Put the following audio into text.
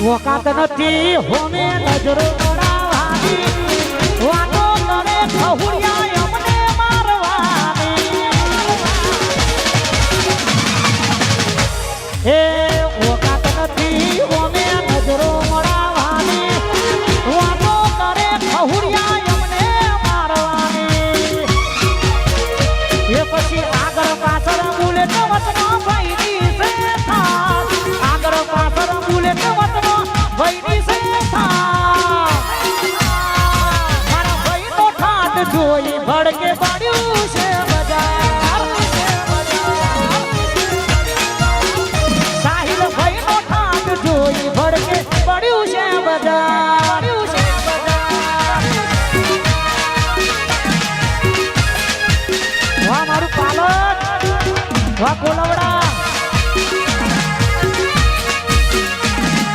ઓકાત નથી હોમે નજરો કરાવવાની વાતો કરે ખહુડિયા અમને મારવાની હે ઓકાત નથી હોમે નજરો કરાવવાની વાતો કરે ખહુડિયા અમને મારવાની એ પછી આગળ પાછળ બુલેટ વતનો ભાઈની છે આગળ પાછળ બુલેટ વતનો ભાઈની છે મારા ભાઈનો ઠાઠ જોઈ ભડકે